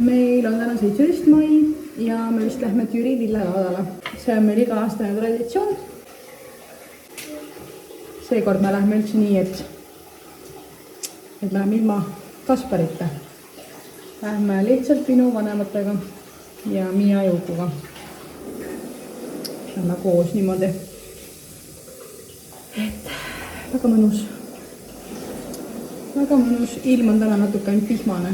meil on täna 17. mai ja me vist lähme Türi lillelaadale. See on meil iga-aastane traditsioon. Seekord me lähme üldse nii, et läheme ilma Kasparita. Lähme lihtsalt minu vanematega ja Miia Jukuga. Lähme koos niimoodi. Et väga mõnus. Väga mõnus. Ilm on täna natuke ainult vihmane.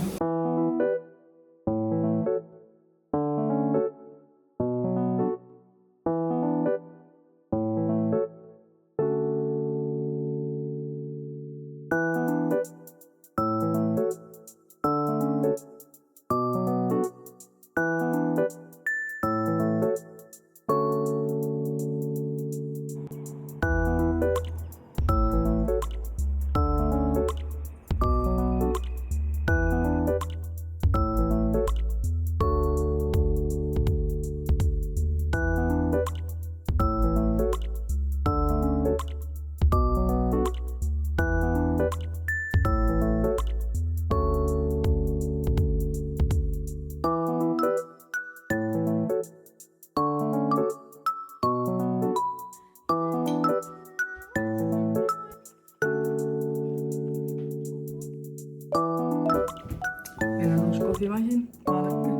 Kohvimasin, vaadake.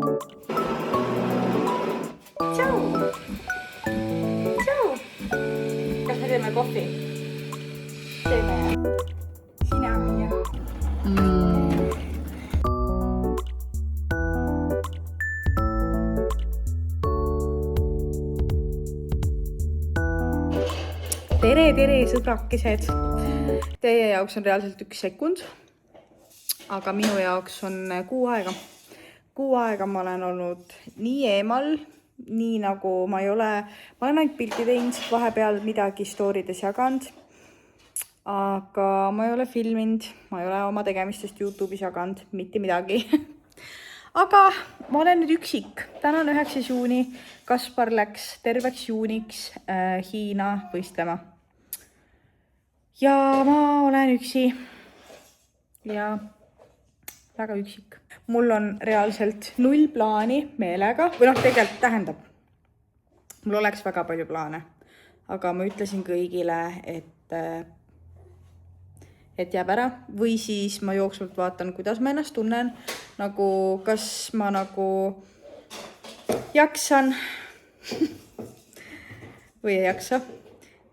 Tšau! Tšau! Kas me teeme kohvi? Teeme. Sina, Miia. Tere, sõbrakesed! Teie jaoks on reaalselt 1 sekund. Aga minu jaoks on 6 aega. 6 aega ma olen olnud nii eemal, nii nagu ma olen ainult pildi teinud, vahepeal midagi storydes jaganud, aga ma ei ole filminud, ma ei ole oma tegemistest YouTube'is jaganud, mitte midagi. Aga ma olen nüüd üksik. Täna on 9. juuni, Kaspar läks terveks juuniks Hiina võistlema. Ja ma olen üksi ja väga üksik. Mul on reaalselt 0 plaani meelega. Või tegelikult tähendab. Mul oleks väga palju plaane. Aga ma ütlesin kõigile, et jääb ära. Või siis ma jooksvalt vaatan, kuidas ma ennast tunnen. Nagu, kas ma nagu jaksan või ei jaksa.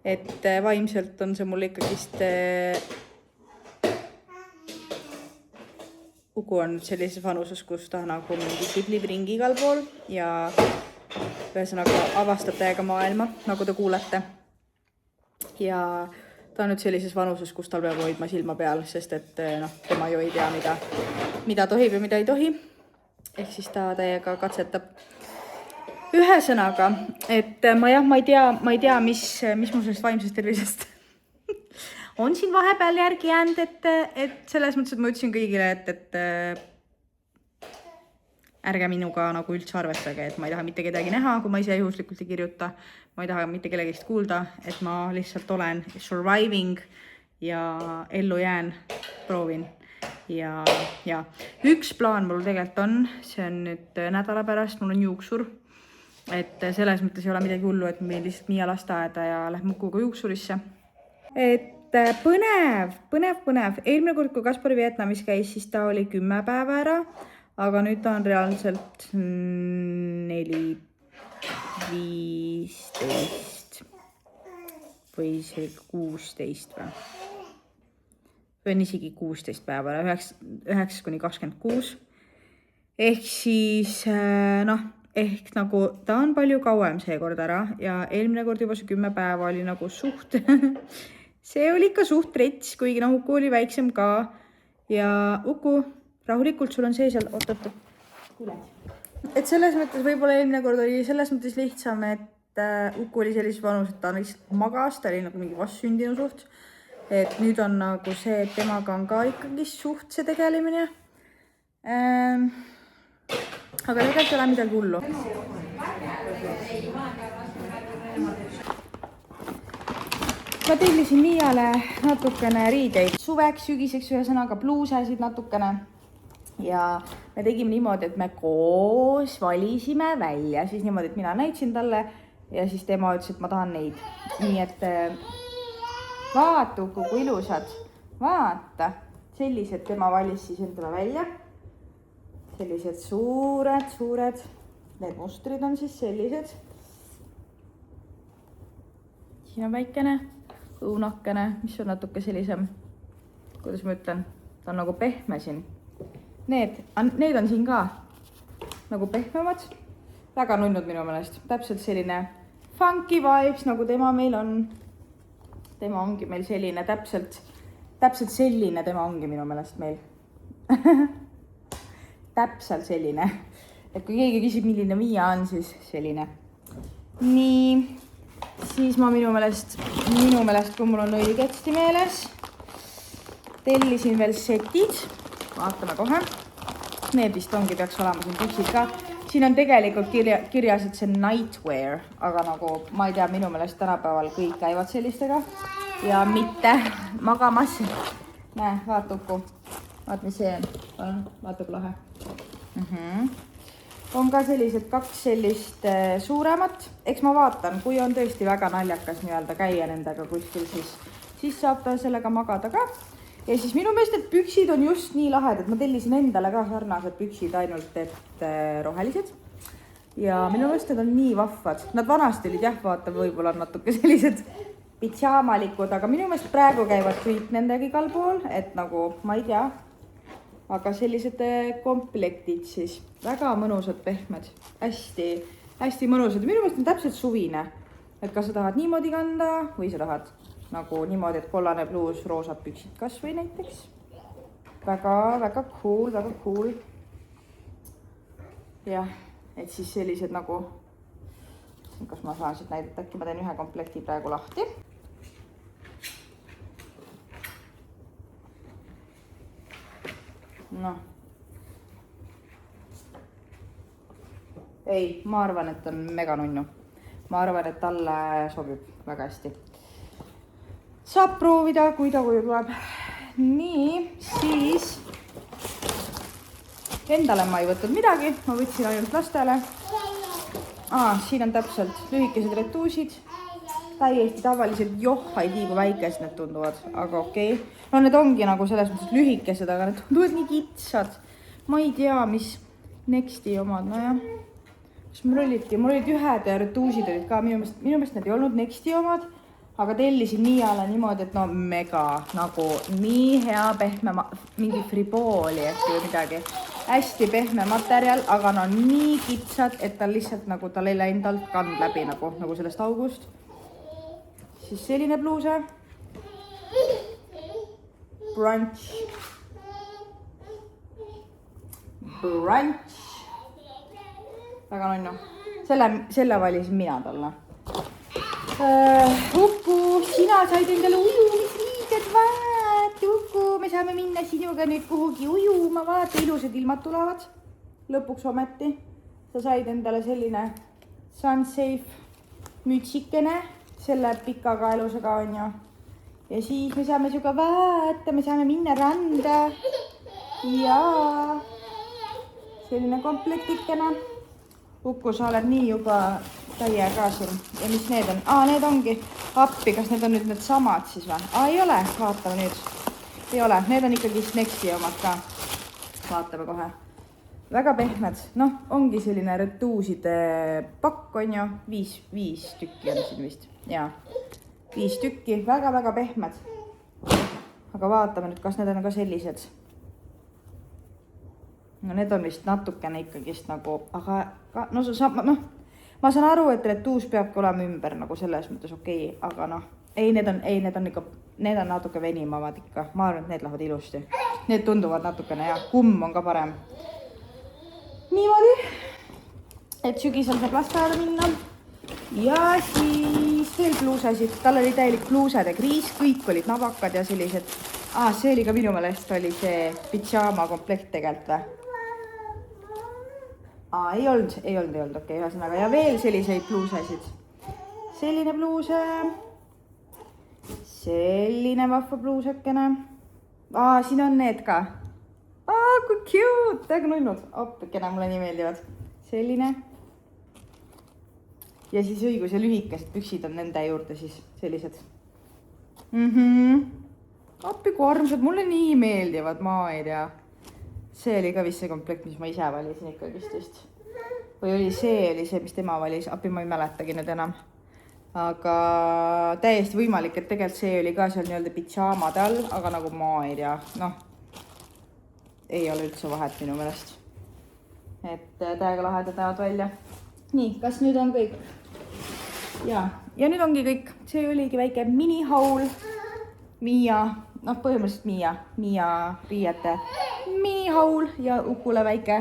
Et vaimselt on see mul ikkagist Uku on sellises vanuses, kus ta nagu mingi kiblib ringi igal pool ja ühesõnaga avastab täiega maailma, nagu te kuulete. Ja ta on nüüd sellises vanuses, kus tal peab hoidma silma peal, sest et tema ju ei tea, mida tohib ja mida ei tohi. Ehk siis ta täiega katsetab. Ühesõnaga, et ma ei tea, mis mu sellest vaimsest tervisest on siin vahepeal järgi jäänud, et selles mõttes, et ma ütlesin kõigile, et ärge minuga nagu üldse arvestage, et ma ei taha mitte kedagi näha, kui ma ise juhuslikult ei kirjuta. Ma ei taha mitte kellegist kuulda, et ma lihtsalt olen surviving ja ellu jään, proovin. Ja 1 plaan mul tegelikult on, see on nüüd nädala pärast, mul on juuksur. Et selles mõttes ei ole midagi hullu, et meil lihtsalt Miia lasteaeda ja lähme Mukuga juuksurisse. Et põnev. Eelmine kord, kui Kaspar Vietnamis käis, siis ta oli 10 päeva ära, aga nüüd ta on reaalselt 4, 15 või see 16 või. Või on isegi 16 päeva ära, 9–26. Ehk siis, ehk nagu ta on palju kauem seekord ära ja eelmine kord juba see 10 päeva oli nagu suht... See oli ikka suht rets, kuigi Uku oli väiksem ka. Ja Uku, rahulikult, sul on see seal, oot. Et selles mõttes võib-olla eelmine kord oli selles mõttes lihtsam, et Uku oli sellises vanus, et ta lihtsalt magas, ta oli nagu mingi vastsündinu suht. Et nüüd on nagu see, et temaga on ka ikkagi suht see tegelemine. Aga tegelikult ei ole midagi hullu. Ma tellisin Miiale natukene riideid suveks, sügiseks, ühesõnaga bluusesid natukene. Ja me tegime niimoodi, et me koos valisime välja, siis niimoodi, et mina näitasin talle ja siis tema ütles, et ma tahan neid. Nii et vaata, kui ilusad, vaata, sellised tema valis siis endale välja. Sellised suured, need mustrid on siis sellised. Siin on väikene, õunakene, mis on natuke sellisem, kuidas ma ütlen, ta on nagu pehme siin. Need on siin ka nagu pehmemad, väga nunnud minu meelest, täpselt selline funky vibes, nagu tema meil on. Tema ongi meil selline, täpselt selline tema ongi minu meelest meil. Täpselt selline, et kui keegi küsib, milline Miia on, siis selline. Nii, siis ma minu meelest, kui mul on õigesti meeles, tellisin veel setid. Vaatame kohe. Need vist ongi, peaks olema siin püksid ka. Siin on tegelikult kirjas, et see nightwear, aga nagu ma ei tea, minu meelest tänapäeval kõik käivad sellistega ja mitte magamas. Näe, vaata Uku. Vaat, mis see on. Vaata kui lahe. On ka sellised 2 sellist suuremat. Eks ma vaatan, kui on tõesti väga naljakas nii-öelda käia nendega kuskil, siis saab ta sellega magada ka. Ja siis minu meelest, et püksid on just nii lahedad. Ma tellisin endale ka sarnased püksid ainult, et rohelised. Ja minu meelest need on nii vahvad. Nad vanasti olid jah, vaata, võib-olla natuke sellised pitsaamalikud, aga minu meelest praegu käivad kõik nendega igal pool, et nagu, ma ei tea, aga sellised komplektid siis, väga mõnusad pehmed, hästi mõnusad. Minu meelest on täpselt suvine, et kas sa tahad niimoodi kanda või sa tahad nagu niimoodi, et kollane pluus, roosad püksid kas või näiteks. Väga cool. Jah, et siis sellised nagu, kas ma saan siit näidata, äkki ma teen ühe komplekti praegu lahti. Noh. Ei, ma arvan, et on mega nunnu. Ma arvan, et talle sobib väga hästi. Saab proovida, kui ta koju tuleb. Nii, siis endale ma ei võtnud midagi, ma võtsin ainult lastele. Siin on täpselt lühikesed retuusid. Täiesti tavaliselt, ei tii, kui väikesed need tunduvad, aga okei. No need ongi nagu selles mõttes lühikesed, aga need tunduvad nii kitsad. Ma ei tea, mis Nexti omad, no jah. Mul olid ühed retuusid olid ka, minu meelest need ei olnud Nexti omad, aga tellisin Miiale niimoodi, et no mega, nagu nii hea pehme, mingi fribooli äkki või midagi. Hästi pehme materjal, aga no nii kitsad, et tal lihtsalt nagu tal ei läinud alt kand läbi nagu sellest august. Siis selline pluuse. Brunch. Väga nunnu. Selle valisin mina talle. Uku, sina said endale ujumisliiged, vaata Uku, me saame minna sinuga nüüd kuhugi ujuma, vaata ilusad ilmad tulevad. Lõpuks ometi. Sa said endale selline Sunsafe mütsikene, selle pika kaelusega on ju. Ja siis me saame sinuga vaata, me saame minna randa. Ja selline komplektikene. Uku, sa oled nii juba täie ka siin. Ja mis need on? Need ongi appi. Kas need on nüüd need samad siis või? Ei ole. Vaatame nüüd. Ei ole. Need on ikkagi Nexti omad ka. Vaatame kohe. Väga pehmed. Noh, ongi selline retuuside pakk on ju. 5 tükki on siin vist. Jaa. 5 tükki. Väga pehmed. Aga vaatame nüüd, kas need on ka sellised. No need on vist natukene ikkagist nagu, aga no ma saan aru, et retuus peabki olema ümber nagu selles mõttes okei, aga noh, need on natuke venimavad ikka, ma arvan, et need lähevad ilusti. Need tunduvad natukene ja kumm on ka parem. Niimoodi, et sügisel saab lasteaeda minna ja siis veel pluusesid, tal oli täielik pluusede kriis, kõik olid nabakad ja sellised, see oli ka minu meelest oli see pitsaama komplekt tegelikult või? Ei olnud, okei, ühesõnaga. Ja veel selliseid pluusesid. Selline pluuse. Selline vahva pluusekene. Siin on need ka. Kui cute, täiega nunnud. Appikene, mulle nii meeldivad. Selline. Ja siis õigus ja lühikesed püksid on nende juurde siis sellised. Appi kui armsad, mulle nii meeldivad, ma ei tea. See oli ka vist see komplekt, mis ma ise valisin ikkagist vist. Või oli see, mis tema valis. Appi ma ei mäletagi nüüd enam. Aga täiesti võimalik, et tegelikult see oli ka seal nii-öelda pidžaamade all, aga nagu ma ei tea, noh, ei ole üldse vahet minu meelest. Et täiega lahedad näevad välja. Nii, kas nüüd on kõik? Ja nüüd ongi kõik. See oligi väike minihaul. Miia, noh põhimõtteliselt Miia riiete minihaul ja Ukule väike.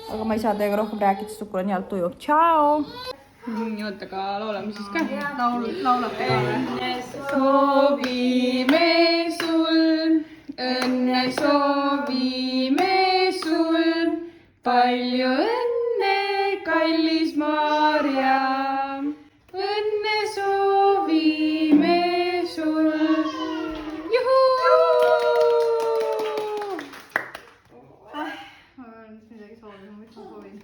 Aga ma ei saa teiega rohkem rääkida, sest Ukul on nii alt tuju. Tšau! Oota ka laulame siis ka. Laulab ka. Õnne soovime sul, palju õnne, kallis Maarja. Õnne soovime sul. Juhuu! Ma olen midagi soovima, mis ma soovin.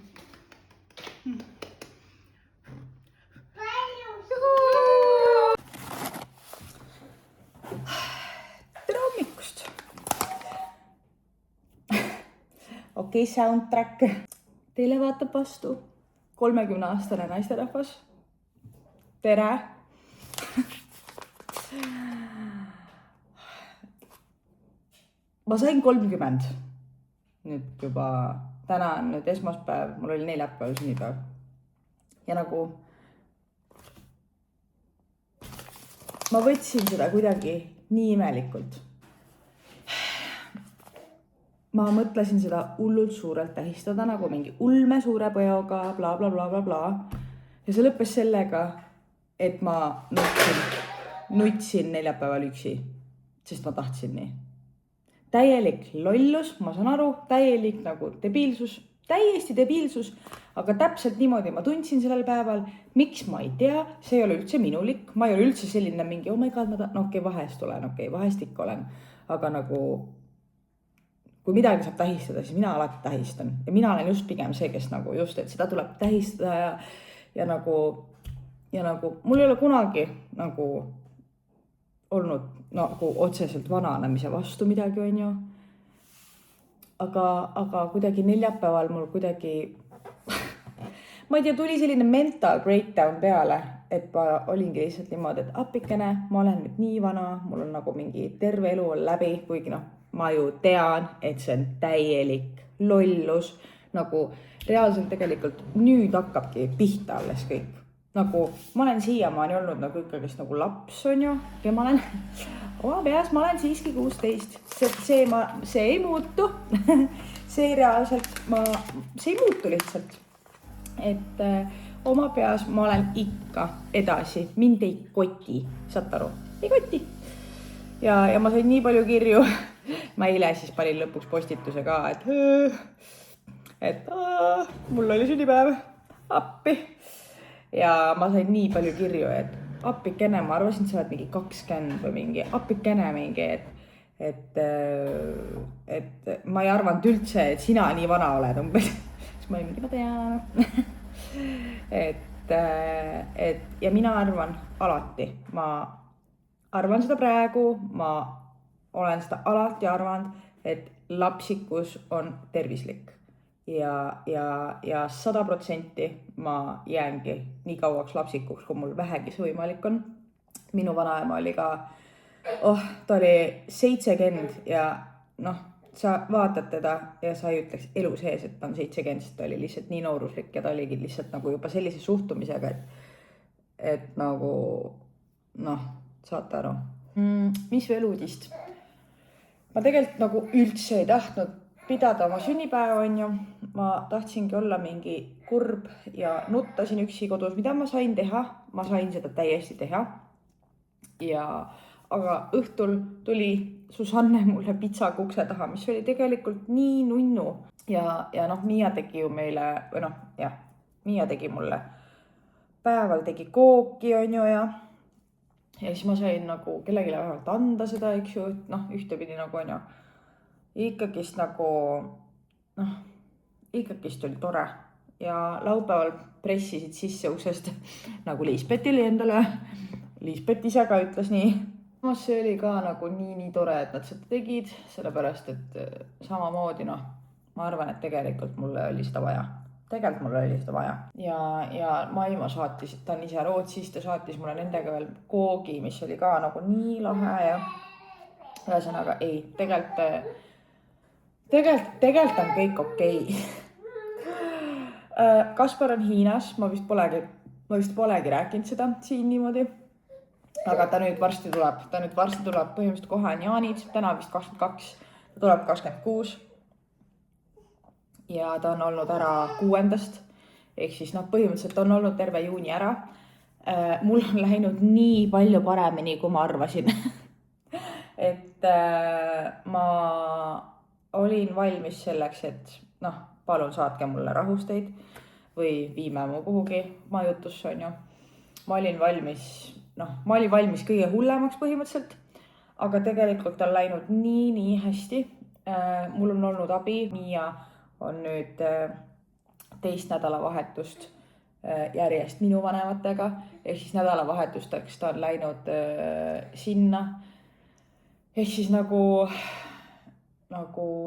Tere hommikust! Okei, soundtrack. Teile vaatab vastu 30-aastane naisterahvas. Tere! Ma sain 30. Nüüd juba täna on nüüd esmaspäev, mul oli neljapäev sünnipäev. Ja nagu ma võtsin seda kuidagi nii imelikult. Ma mõtlesin seda hullult suurelt tähistada, nagu mingi ulme suure peoga, bla, bla, bla, bla, bla. Ja see lõppes sellega, et ma nutsin neljapäeval üksi, sest ma tahtsin nii. Täielik lollus, ma saan aru, täielik nagu debiilsus, täiesti debiilsus, aga täpselt niimoodi ma tundsin sellel päeval, miks ma ei tea, see ei ole üldse minulik, ma ei ole üldse selline mingi, oh my god, okei, vahest olen, vahest ikka olen, aga nagu kui midagi saab tähistada, siis mina alati tähistan ja mina olen just pigem see, kes nagu just, et seda tuleb tähistada ja nagu mul ei ole kunagi nagu olnud nagu otseselt vananemise vastu midagi, on ju. Aga kuidagi neljapäeval mul kuidagi, ma ei tea, tuli selline mental breakdown peale, et ma olingi lihtsalt niimoodi, et appikene, ma olen nüüd nii vana, mul on nagu mingi terve elu on läbi, kuigi ma ju tean, et see on täielik lollus, nagu reaalselt tegelikult nüüd hakkabki pihta alles kõik. Nagu ma olen siiamaani olnud nagu ikkagist nagu laps, on ju, ja ma olen oma peas, ma olen siiski 16, see ei muutu, see reaalselt, see ei muutu lihtsalt, et oma peas ma olen ikka edasi, mind ei koti, saad aru, ei koti. Ja ma sain nii palju kirju, ma eile siis panin lõpuks postituse ka, et mul oli sünnipäev, appi. Ja ma sain nii palju kirju, et appikene, ma arvasin, et sa oled mingi 20 või mingi appikene mingi, et ma ei arvanud üldse, et sina nii vana oled umbes. Siis ma olin mingi, ma tean. Ja mina arvan alati, ma arvan seda praegu, ma olen seda alati arvanud, et lapsikus on tervislik. Ja 100% ma jäängi nii kauaks lapsikuks, kui mul vähegi see võimalik on. Minu vanaema oli ka, ta oli 70 ja sa vaatad teda ja sa ei ütleks elu sees, et ta on 70, sest ta oli lihtsalt nii nooruslik ja ta oligi lihtsalt nagu juba sellise suhtumisega, et nagu, saate aru. Mis veel uudist? Ma tegelikult nagu üldse ei tahtnud pidada oma sünnipäeva, on ju. Ma tahtsingi olla mingi kurb ja nuttasin üksi kodus, mida ma sain teha. Ma sain seda täiesti teha. Aga õhtul tuli Susanne mulle pitsaga ukse taha, mis oli tegelikult nii nunnu. Ja Miia tegi ju meile, Miia tegi mulle päeval tegi kooki, on ju, ja siis ma sain nagu kellegile vähemalt anda seda, eks ju, ühtepidi nagu, on ju. ikkagist nagu, noh, ikkagist oli tore. Ja laupäeval pressisid sisse uksest nagu Liisbet oli endale. Liisbet ise ka ütles nii. See oli ka nagu nii tore, et nad seda tegid, sellepärast, et samamoodi, noh, ma arvan, et tegelikult mulle oli seda vaja. Ja Maimo saatis, ta on ise Rootsis, ta saatis mulle nendega veel koogi, mis oli ka nagu nii lahe ja ühesõnaga ei, tegelikult on kõik okei. Kaspar on Hiinas, ma vist polegi rääkinud seda siin niimoodi, aga ta nüüd varsti tuleb, põhimõtteliselt kohe on jaanid, täna vist 22, ta tuleb 26 ja ta on olnud ära 6. Ehk siis põhimõtteliselt on olnud terve juuni ära. Mul on läinud nii palju paremini, kui ma arvasin. Et ma olin valmis selleks, et palun saatke mulle rahusteid või viime mu kuhugi majutusse, on ju. Ma olin valmis kõige hullemaks põhimõtteliselt, aga tegelikult on läinud nii hästi. Mul on olnud abi, Miia on nüüd 2 nädalavahetust järjest minu vanematega, ehk siis nädalavahetusteks ta on läinud sinna. Ehk siis nagu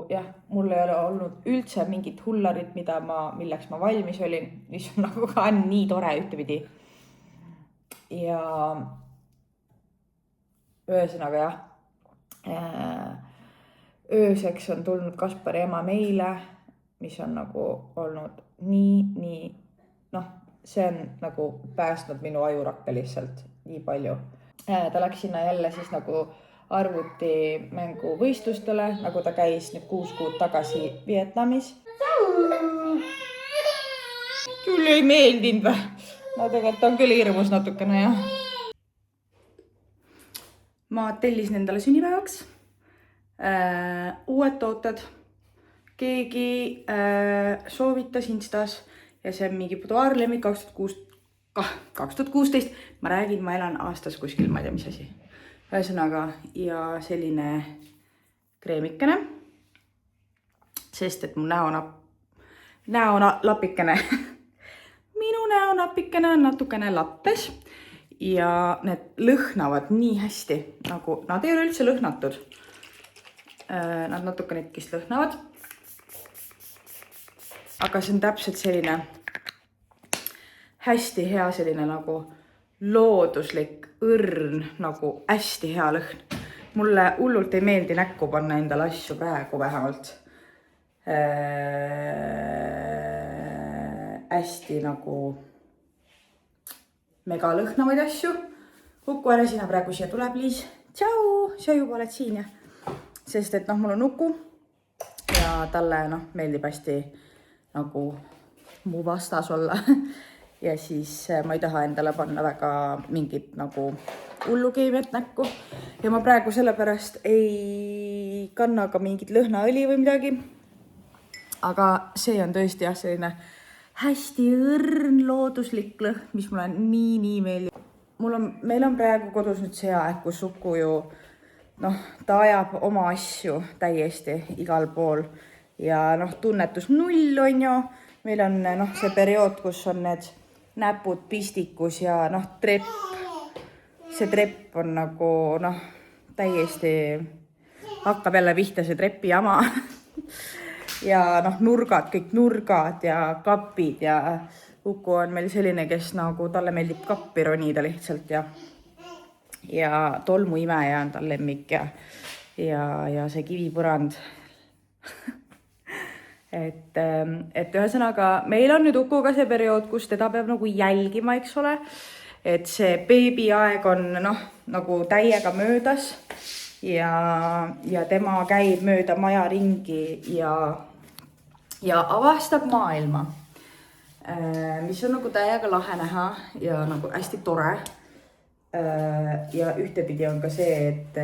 jah, mul ei ole olnud üldse mingit hullarit, milleks ma valmis olin, mis on nagu ka nii tore ühtepidi. Ja ühesõnaga jah, ööseks on tulnud Kaspari ema meile, mis on nagu olnud nii, see on nagu päästnud minu ajurakke lihtsalt nii palju. Ta läks sinna jälle siis nagu arvutimängu võistlustele, nagu ta käis nüüd 6 kuud tagasi Vietnamis. Küll ei meeldinud või? No tegelikult on küll hirmus natukene, jah. Ma tellisin endale sünnipäevaks uued tooted. Keegi soovitas Instas ja see on mingi buduaarlemmik 2016. Ma räägin, ma elan aastas kuskil, ma ei tea, mis asi. Ühesõnaga, ja selline kreemikene, sest et mu näonapikene, minu näonapikene on natukene lappes ja need lõhnavad nii hästi, nagu nad ei ole üldse lõhnatud. Nad natukene ikkist lõhnavad, aga see on täpselt selline hästi hea, selline nagu looduslik õrn, nagu hästi hea lõhn. Mulle hullult ei meeldi näkku panna endale asju praegu vähemalt. Hästi nagu mega lõhnavaid asju. Uku ära sina praegu siia tuleb, Liis. Tšau, sa juba oled siin ja. Sest et mul on Uku ja talle meeldib hästi nagu mu vastas olla. Ja siis ma ei taha endale panna väga mingit nagu hullukeemiat näkku. Ja ma praegu sellepärast ei kanna ka mingit lõhnaõli või midagi. Aga see on tõesti jah, selline hästi õrn looduslik lõhn, mis mulle nii meeldib. Meil on praegu kodus nüüd see aeg, kus Uku ju, ta ajab oma asju täiesti igal pool. Ja tunnetus 0 on ju. Meil on see periood, kus on need näpud pistikus ja trepp. See trepp on nagu täiesti hakkab jälle vihta see trepi jama. Ja nurgad, kõik nurgad ja kapid ja Uku on meil selline, kes nagu talle meeldib kappi ronida lihtsalt ja tolmuimeja on tal lemmik ja see kivipõrand. Et ühesõnaga, meil on nüüd Ukuga see periood, kus teda peab nagu jälgima, eks ole. Et see beebiaeg on nagu täiega möödas ja tema käib mööda maja ringi ja avastab maailma, mis on nagu täiega lahe näha ja nagu hästi tore. Ja ühtepidi on ka see, et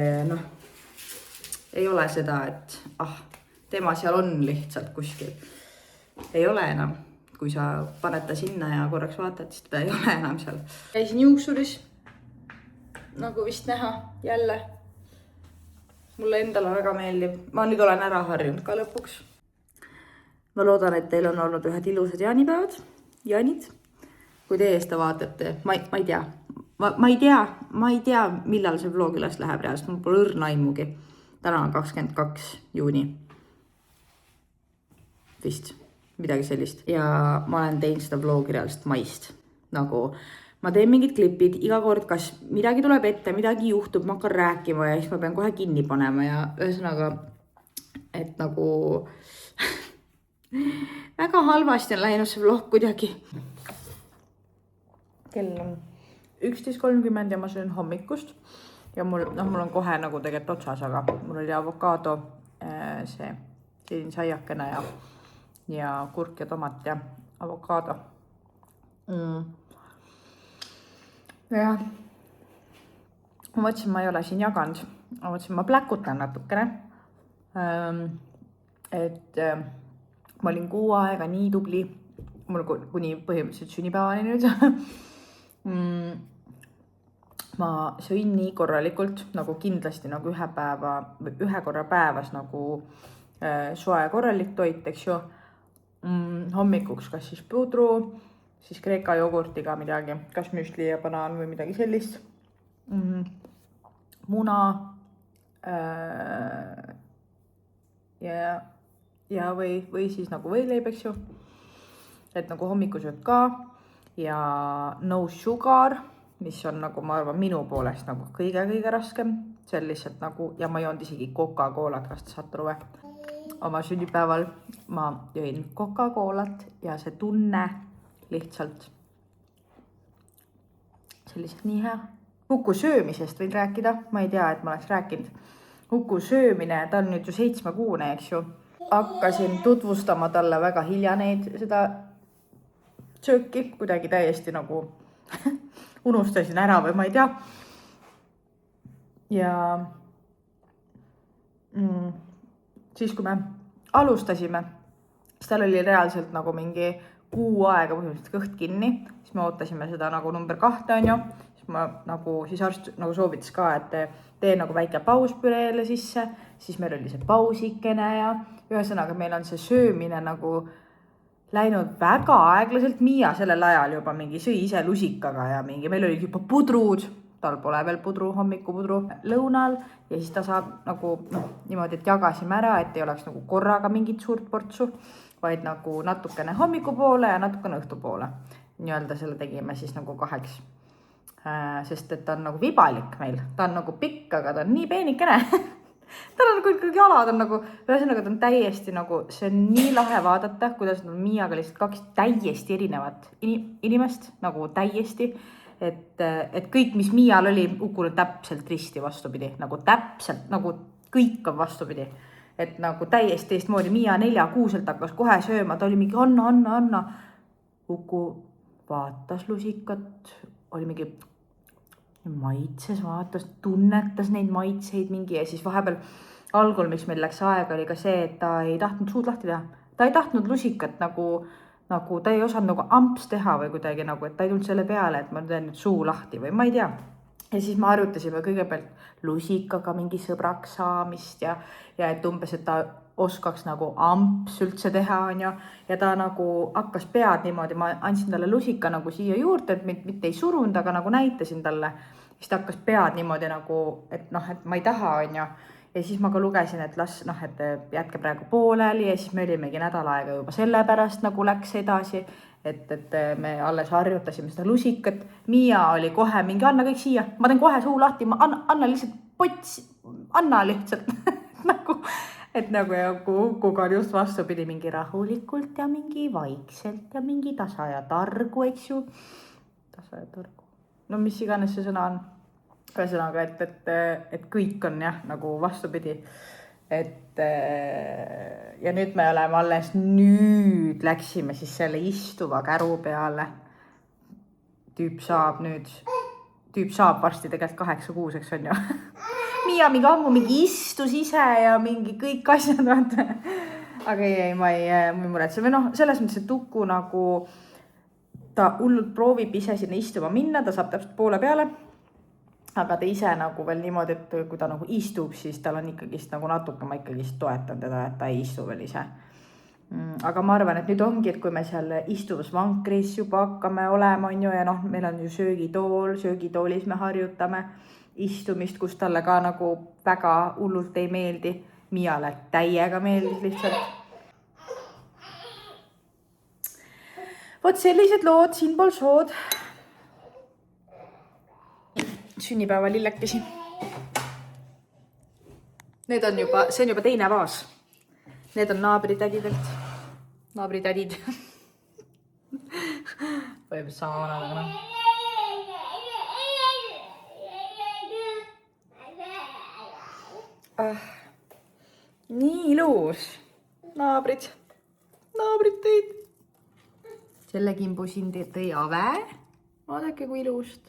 ei ole seda, et tema seal on lihtsalt kuskil. Ei ole enam. Kui sa paned ta sinna ja korraks vaatad, siis ta ei ole enam seal. Käisin juuksuris, nagu vist näha, jälle. Mulle endale väga meeldib. Ma nüüd olen ära harjunud ka lõpuks. Ma loodan, et teil on olnud ühed ilusad jaanipäevad, jaanid. Kui teie seda vaatate, ma ei tea. Ma ei tea, millal see vlog üles läheb reaalselt. Mul pole õrna aimugi. Täna on 22. juuni. Vist midagi sellist. Ja ma olen teinud seda vlogi reaalselt maist. Nagu ma teen mingid klipid iga kord, kas midagi tuleb ette, midagi juhtub, ma hakkan rääkima ja siis ma pean kohe kinni panema ja ühesõnaga, et nagu väga halvasti on läinud see vlog kuidagi. Kell on 11:30 ja ma söön hommikust ja mul on kohe nagu tegelikult otsas, aga mul oli avokaado, selline saiakene ja kurk ja tomat ja avokaado. Ja ma mõtlesin, ma ei ole siin jaganud. Ma mõtlesin, ma pläkutan natukene. Et ma olin 6 aega nii tubli. Mul kuni põhimõtteliselt sünnipäevani nüüd. Ma sõin nii korralikult, nagu kindlasti nagu ühe korra päevas nagu soe korralik toit, eks ju. Hommikuks kas siis pudru, siis kreeka jogurtiga midagi, kas müsli ja banaan või midagi sellist. Muna ja või siis nagu võileib, eks ju. Et nagu hommikusöök ka ja no sugar, mis on nagu ma arvan minu poolest nagu kõige raskem. See on lihtsalt nagu, ja ma joonud isegi Coca-Colat, kas te saate ruve. Oma sünnipäeval ma jõin Coca-Colat ja see tunne lihtsalt selliselt nii hea. Huku söömisest võin rääkida, ma ei tea, et ma oleks rääkinud. Huku söömine, ta on nüüd ju 7-kuune, eks ju. Hakkasin tutvustama talle väga hilja seda sööki, kuidagi täiesti nagu unustasin ära või ma ei tea. Ja siis kui me alustasime, siis tal oli reaalselt nagu mingi 6 aega põhimõtteliselt kõht kinni, siis me ootasime seda nagu number 2 on ju, siis ma nagu, siis arst nagu soovitas ka, et tee nagu väike paus püreele sisse, siis meil oli see pausikene ja ühesõnaga meil on see söömine nagu läinud väga aeglaselt. Miia sellel ajal juba mingi sõi ise lusikaga ja mingi, meil oli juba pudrud, tal pole veel pudru, hommikupudru lõunal ja siis ta saab nagu niimoodi, et jagasime ära, et ei oleks nagu korraga mingit suurt portsu, vaid nagu natukene hommikupoole ja natukene õhtupoole. Nii-öelda selle tegime siis nagu 2. Sest et ta on nagu vibalik meil, ta on nagu pikk, aga ta on nii peenikene. Tal on nagu ikkagi jalad on nagu, ühesõnaga ta on täiesti nagu, see on nii lahe vaadata, kuidas on Miiaga lihtsalt 2 täiesti erinevat inimest, nagu täiesti, et kõik, mis Miial oli, Ukul täpselt risti vastupidi, nagu täpselt, nagu kõik on vastupidi, et nagu täiesti teistmoodi. Miia 4-6 hakkas kohe sööma, ta oli mingi Anna. Uku vaatas lusikat, oli mingi maitses, vaatas, tunnetas neid maitseid mingi ja siis vahepeal algul, miks meil läks aega, oli ka see, et ta ei tahtnud suud lahti teha. Ta ei tahtnud lusikat nagu ta ei osanud nagu amps teha või kuidagi nagu, et ta ei tulnud selle peale, et ma teen nüüd suu lahti või ma ei tea. Ja siis me harjutasime kõigepealt lusikaga mingi sõbraks saamist ja et umbes, et ta oskaks nagu amps üldse teha, on ju. Ja ta nagu hakkas pead niimoodi, ma andsin talle lusika nagu siia juurde, et mitte ei surunud, aga nagu näitasin talle. Siis ta hakkas pead niimoodi nagu, et ma ei taha, on ju. Ja siis ma ka lugesin, et et jätke praegu pooleli ja siis me olimegi nädal aega juba selle pärast nagu läks edasi, et me alles harjutasime seda lusikat. Miia oli kohe mingi, anna kõik siia, ma teen kohe suu lahti, anna lihtsalt pots, anna lihtsalt nagu, et nagu ja Kukuga on just vastupidi mingi rahulikult ja mingi vaikselt ja mingi tasa ja targu, eks ju. Tasa ja targu. No mis iganes see sõna on. Ühesõnaga, et kõik on jah, nagu vastupidi. Ja nüüd me oleme alles nüüd läksime siis selle istuva käru peale. Tüüp saab varsti tegelikult 8-6, on ju. Miia mingi ammu mingi istus ise ja mingi kõik asjad. Aga ei, ma ei muretse. Või selles mõttes, et Uku nagu ta hullult proovib ise sinna istuma minna, ta saab täpselt poole peale. aga ta ise nagu veel niimoodi, et kui ta nagu istub, siis tal on ikkagist nagu natuke, ma ikkagist toetan teda, et ta ei istu veel ise. Aga ma arvan, et nüüd ongi, et kui me seal istuvas vankris juba hakkame olema, on ju, ja noh, meil on ju söögitool, söögitoolis me harjutame istumist, kus talle ka nagu väga hullult ei meeldi. Miale täiega meeldis lihtsalt. Vot sellised lood, siinpool sood. Sünnipäeva lillekesi. Need on juba, see on juba teine vaas. Need on naabritädidelt. Naabritädid. Võib sama vanadega. Nii ilus. Naabrid tõid. Selle kimbusin tõi Ave. Vaadake kui ilust.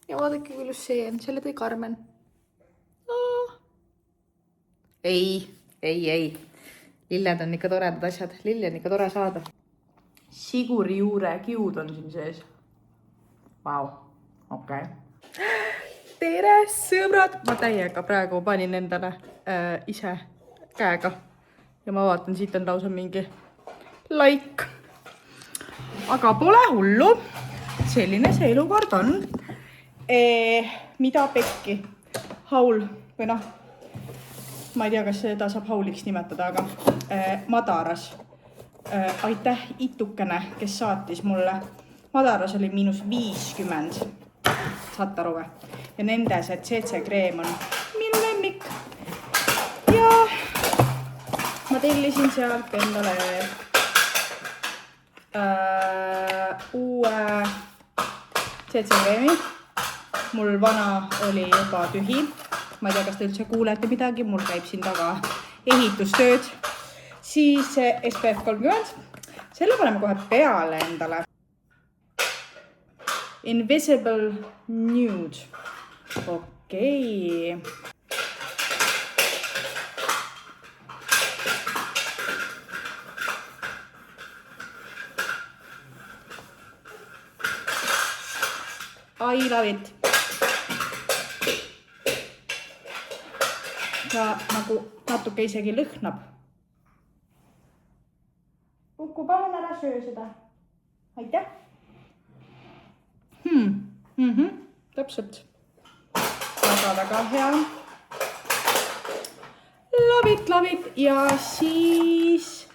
Ja vaadake kui ilus see on. Selle tõi Karmen. Ei. Lilled on ikka toredad asjad. Lilli on ikka tore saada. Siguri juure kiud on siin sees. Vau. Okei. Tere, sõbrad! Ma täiega praegu panin endale ise käega. Ja ma vaatan, siit on lausa mingi like. Aga pole hullu. Selline see elukord on. Mida pekki? Haul või noh, ma ei tea, kas seda saab hauliks nimetada, aga Madaras. Aitäh itukene, kes saatis mulle. Madaras oli -50. Saate aru või? Ja nende see CC kreem on minu lemmik. Ja ma tellisin sealt endale uue CC kreemi. Mul vana oli juba tühi. Ma ei tea, kas te üldse kuulete midagi. Mul käib siin taga ehitustööd. Siis SPF 30. Selle paneme kohe peale endale. Invisible Nude. Okei. I love it. Ta nagu natuke isegi lõhnab. Uku, palun ära söö seda. Aitäh. Täpselt. Väga hea. Love it. Ja siis,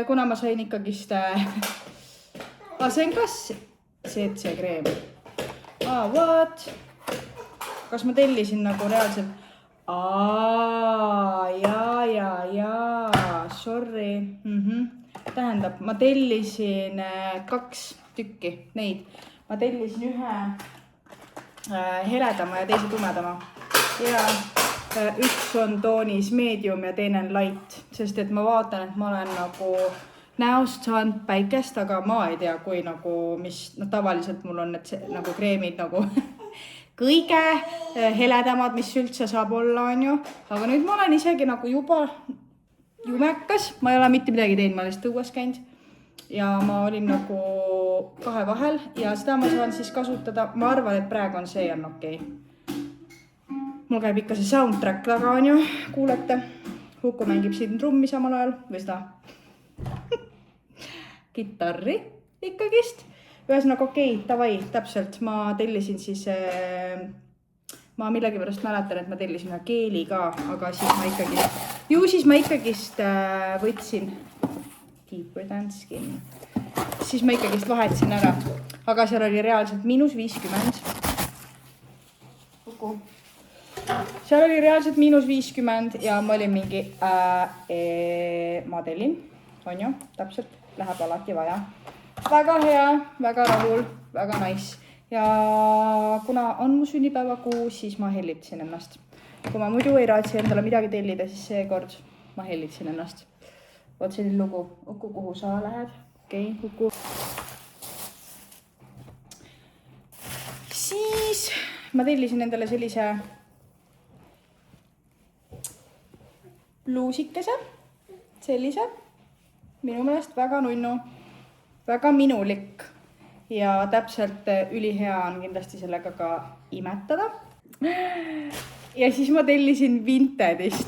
kuna ma sain ikkagist asengas CC kreem. What? Kas ma tellisin nagu reaalselt? Jaa, sorry. Tähendab, ma tellisin 2 tükki neid. Ma tellisin ühe heledama ja teise tumedama. Ja üks on toonis medium ja teine on light. Sest et ma vaatan, et ma olen nagu näost saanud päikest, aga ma ei tea, kui nagu, mis tavaliselt mul on need nagu kreemid nagu kõige heledamad, mis üldse saab olla, on ju. Aga nüüd ma olen isegi nagu juba jumekas. Ma ei ole mitte midagi teinud, ma lihtsalt õues käinud. Ja ma olin nagu 2 vahel ja seda ma saan siis kasutada. Ma arvan, et praegu on see on okei. Mul käib ikka see soundtrack taga, on ju. Kuulete? Huku mängib siin trummi samal ajal või seda kitarri ikkagist. Ühesõnaga okei, tavai, täpselt. Ma tellisin siis, ma millegi pärast mäletan, et ma tellisin ühe keeli ka, aga siis ma ikkagist võtsin Deeper Than Skin. Siis ma ikkagist vahetsin ära, aga seal oli reaalselt -50. Seal oli reaalselt -50 ja ma olin mingi ma tellin, on ju, täpselt, läheb alati vaja. Väga hea, väga rahul, väga nice. Ja kuna on mu sünnipäevakuu, siis ma hellitasin ennast. Kui ma muidu ei raatsi endale midagi tellida, siis seekord ma hellitasin ennast. Vot selline lugu. Uku, kuhu sa lähed? Okei, Uku. Siis ma tellisin endale sellise bluusikese. Sellise. Minu meelest väga nunnu. Väga minulik. ja täpselt ülihea on kindlasti sellega ka imetada. Ja siis ma tellisin Vintedist.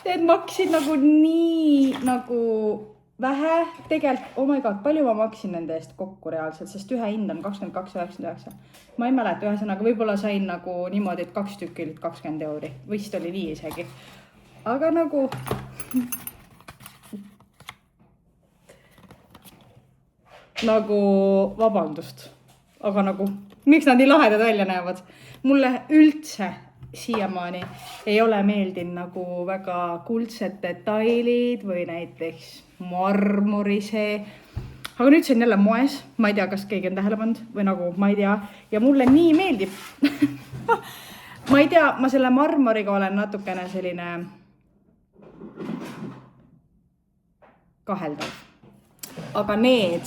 Need maksid nagu nii nagu vähe. Tegelikult, oh my god, palju ma maksin nende eest kokku reaalselt, sest ühe hind on 22,99. Ma ei mäleta, ühesõnaga võib-olla sain nagu niimoodi, et 2 tükki olid 20 €. Vist oli nii isegi. Aga nagu... Nagu vabandust. Aga nagu, miks nad nii lahedad välja näevad? Mulle üldse siiamaani ei ole meeldinud nagu väga kuldsed detailid või näiteks marmori see. Aga nüüd see on jälle moes. Ma ei tea, kas keegi on tähele pannud või nagu, ma ei tea. Ja mulle nii meeldib. Ma ei tea, ma selle marmoriga olen natukene selline kaheldav. Aga need,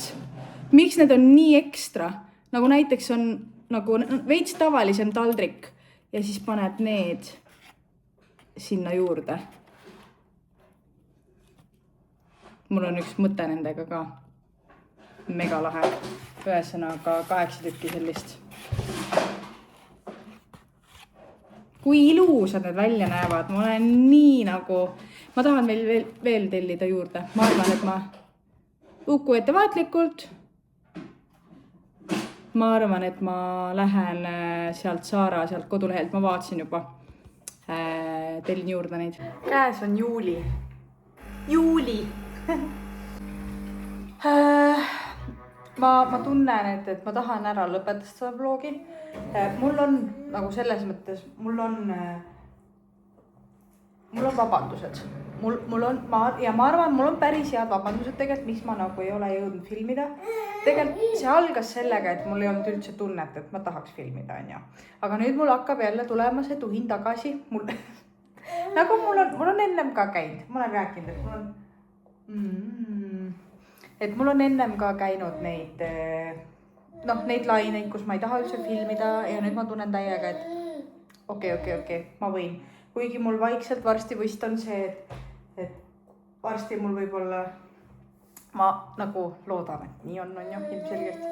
miks need on nii ekstra? Nagu näiteks on nagu veits tavalisem taldrik ja siis paned need sinna juurde. Mul on üks mõte nendega ka. Mega lahe. Ühesõnaga 8 tükki sellist. Kui ilusad need välja näevad. Ma olen nii nagu... Ma tahan veel tellida juurde. Ma arvan, et ma ukku ettevaatlikult. Ma arvan, et ma lähen sealt Saara, sealt kodulehelt. Ma vaatasin juba. Tellin juurde neid. Käes on juuli. Juuli! Ma tunnen, et ma tahan ära lõpetada seda vlogi. Mul on nagu selles mõttes, mul on vabandused. Mul on, ja ma arvan, mul on päris head vabandused tegelikult, miks ma nagu ei ole jõudnud filmida. Tegelikult see algas sellega, et mul ei olnud üldse tunnet, et ma tahaks filmida, on ju. Aga nüüd mul hakkab jälle tulema see tuhin tagasi. Nagu mul on ennem ka käinud. Ma olen rääkinud, et mul on... Et mul on ennem ka käinud neid laineid, kus ma ei taha üldse filmida ja nüüd ma tunnen täiega, et okei, ma võin. Kuigi mul vaikselt varsti vist on see, et varsti mul võib-olla, ma nagu loodan, et nii on ju, ilmselgelt.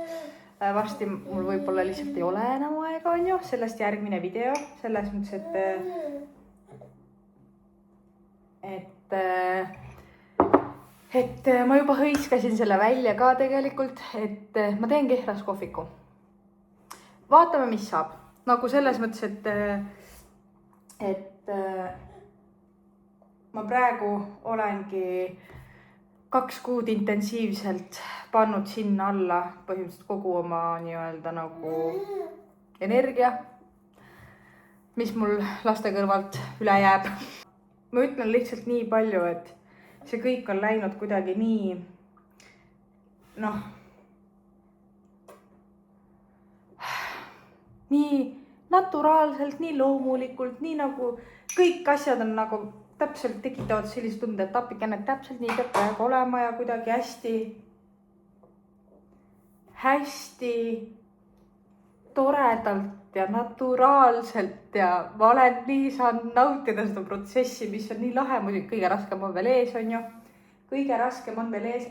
Varsti mul võib-olla lihtsalt ei ole enam aega, on ju, sellest järgmine video, selles mõttes, et ma juba hõiskasin selle välja ka tegelikult, et ma teen Kehras kohviku. Vaatame, mis saab. Nagu selles mõttes, et ma praegu olengi 2 kuud intensiivselt pannud sinna alla põhimõtteliselt kogu oma nii-öelda nagu energia, mis mul laste kõrvalt üle jääb. Ma ütlen lihtsalt nii palju, et see kõik on läinud kuidagi nii, nii naturaalselt, nii loomulikult, nii nagu kõik asjad on nagu täpselt tekitavad sellise tunde, et appikene täpselt nii peab praegu olema ja kuidagi hästi toredalt ja naturaalselt ja ma olen nii saanud nautida seda protsessi, mis on nii lahe, muidugi kõige raskem on veel ees, on ju. Kõige raskem on veel ees.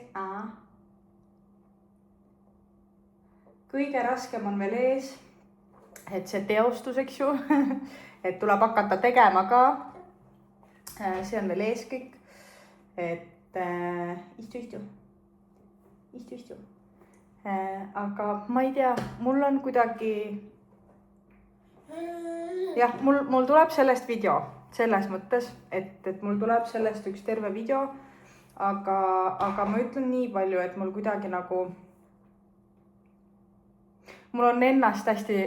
Kõige raskem on veel ees, et see teostus, eks ju, et tuleb hakata tegema ka. See on veel ees kõik, et istu. Aga ma ei tea, mul on kuidagi, jah, mul tuleb sellest video, selles mõttes, et mul tuleb sellest üks terve video, aga ma ütlen nii palju, et mul kuidagi nagu, mul on ennast hästi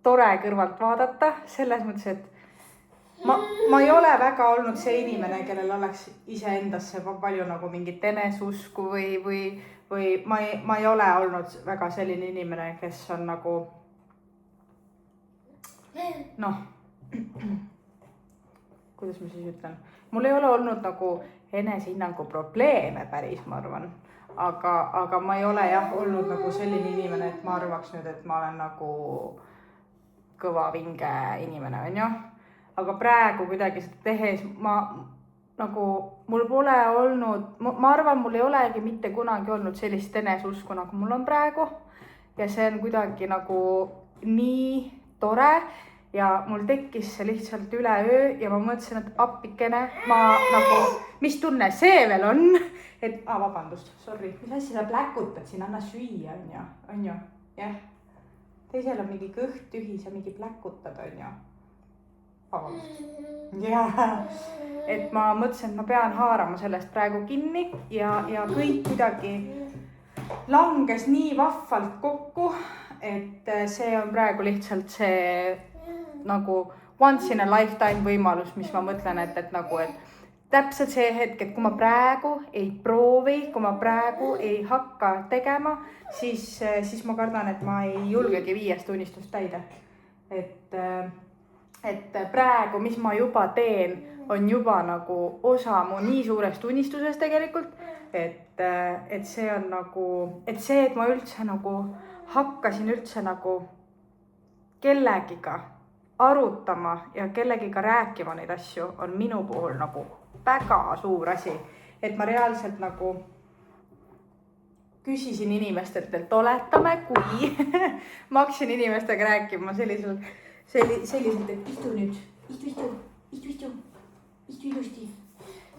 tore kõrvalt vaadata, selles mõttes, et ma ei ole väga olnud see inimene, kellel oleks iseendasse palju nagu mingit enesusku või ma ei ole olnud väga selline inimene, kes on nagu, kuidas ma siis ütlen, mul ei ole olnud nagu enesehinnangu probleeme päris, ma arvan, aga ma ei ole jah olnud nagu selline inimene, et ma arvaks nüüd, et ma olen nagu kõva vinge inimene, on ju. Aga praegu kuidagi seda tehes ma nagu mul pole olnud, ma arvan, mul ei olegi mitte kunagi olnud sellist eneseusku, nagu mul on praegu. Ja see on kuidagi nagu nii tore ja mul tekkis see lihtsalt üleöö ja ma mõtlesin, et appikene, ma nagu, mis tunne see veel on, et, vabandust, sorry, mis asja sa pläkutad siin, anna süüa, on ju, jah. Teisel on mingi kõht tühis ja mingi pläkutad, on ju. Ja, et ma mõtlesin, et ma pean haarama sellest praegu kinni ja kõik kuidagi langes nii vahvalt kokku, et see on praegu lihtsalt see nagu once in a lifetime võimalus, mis ma mõtlen, et nagu, et täpselt see hetk, et kui ma praegu ei proovi, kui ma praegu ei hakka tegema, siis ma kardan, et ma ei julgegi 5 unistust täide. Et praegu, mis ma juba teen, on juba nagu osa mu nii suurest unistusest tegelikult, et see on nagu, et see, et ma üldse nagu hakkasin üldse nagu kellegiga arutama ja kellegiga rääkima neid asju, on minu puhul nagu väga suur asi. Et ma reaalselt nagu küsisin inimestelt, et oletame, kui ma hakkasin inimestega rääkima selliselt, et istu nüüd, istu ilusti.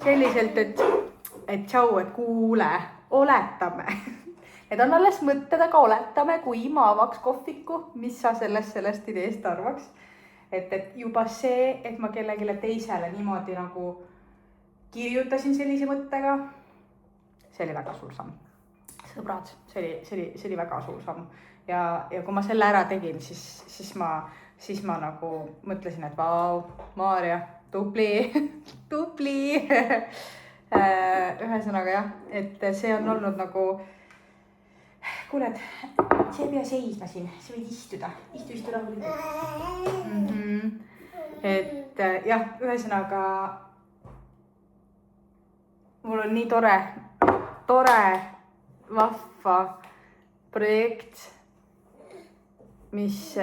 Selliselt, et tšau, et kuule, oletame. Need on alles mõtted, aga oletame, kui ma avaks kohviku, mis sa sellest ideest arvaks. Et juba see, et ma kellegile teisele niimoodi nagu kirjutasin sellise mõttega, see oli väga suur samm. Sõbrad, see oli väga suur samm. Ja kui ma selle ära tegin, siis ma nagu mõtlesin, et vau, Maarja, tubli. Ühesõnaga jah, et see on olnud nagu, kuule, et see ei pea seisma siin, see võid istuda, istu rahulikult. Et jah, ühesõnaga, mul on nii tore, vahva projekt, mis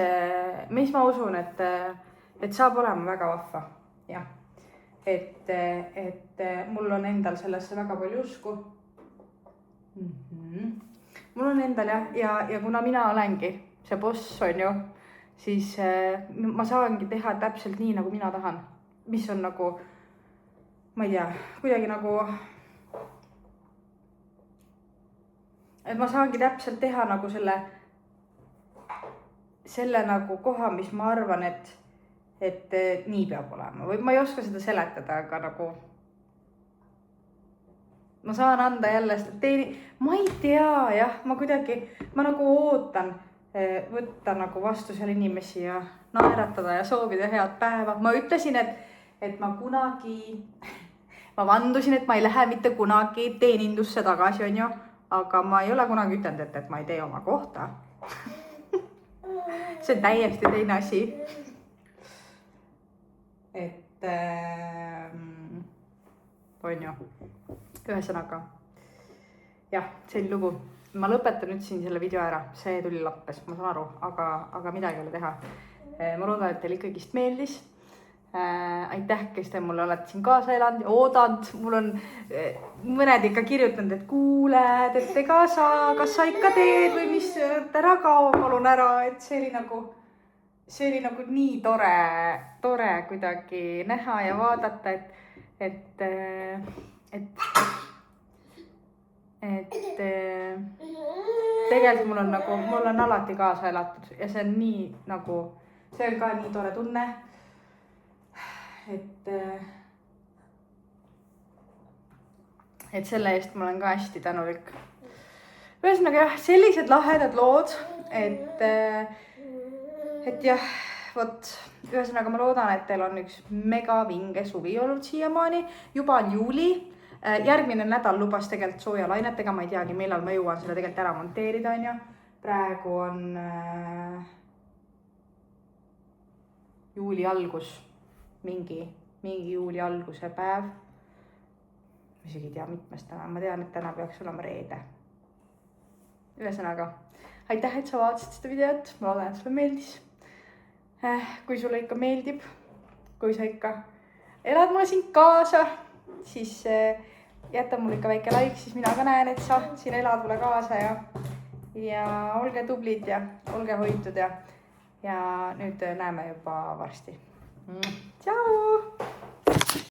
ma usun, et saab olema väga vahva, jah. Et mul on endal sellesse väga palju usku. Mul on endal ja kuna mina olengi see boss, on ju, siis ma saangi teha täpselt nii, nagu mina tahan. Mis on nagu, ma ei tea, kuidagi nagu, et ma saangi täpselt teha nagu selle nagu koha, mis ma arvan, et nii peab olema. Või ma ei oska seda seletada, aga nagu ma saan anda jälle ma ei tea, jah, ma nagu ootan võtta nagu vastu seal inimesi ja naeratada ja soovida head päeva. Ma ütlesin, et ma vandusin, et ma ei lähe mitte kunagi teenindusse tagasi, on ju, aga ma ei ole kunagi ütelnud, et ma ei tee oma kohta. See on täiesti teine asi. Et on ju, ühesõnaga, jah, see lugu. Ma lõpetan nüüd siin selle video ära, see tuli lappes, ma saan aru, aga midagi ei ole teha. Ma loodan, et teil ikkagist meeldis. Aitäh, kes te mulle olete siin kaasa elanud ja oodanud. Mul on mõned ikka kirjutanud, et kuule, teete kaasa, kas sa ikka teed või mis, ära kao, palun ära. Et see oli nagu nii tore kuidagi näha ja vaadata, et tegelikult mul on alati kaasa elatud ja see on nii nagu, see on ka nii tore tunne, et selle eest ma olen ka hästi tänulik. Ühesõnaga jah, sellised lahedad lood, et jah, vot, ühesõnaga ma loodan, et teil on üks mega vinge suvi olnud siiamaani. Juba on juuli, järgmine nädal lubas tegelikult sooja lainetega, ma ei teagi, millal ma jõuan selle tegelikult ära monteerida, on ju. Praegu on juuli algus, mingi juuli alguse päev. Ma isegi ei tea, mitmest täna, ma tean, et täna peaks olema reede. Ühesõnaga, aitäh, et sa vaatasid seda videot, ma loodan, et sulle meeldis. Kui sulle ikka meeldib, kui sa ikka elad mulle siin kaasa, siis jäta mulle ikka väike like, siis mina ka näen, et sa siin elad mulle kaasa ja olge tublid ja olge hoitud ja nüüd näeme juba varsti. Tšau!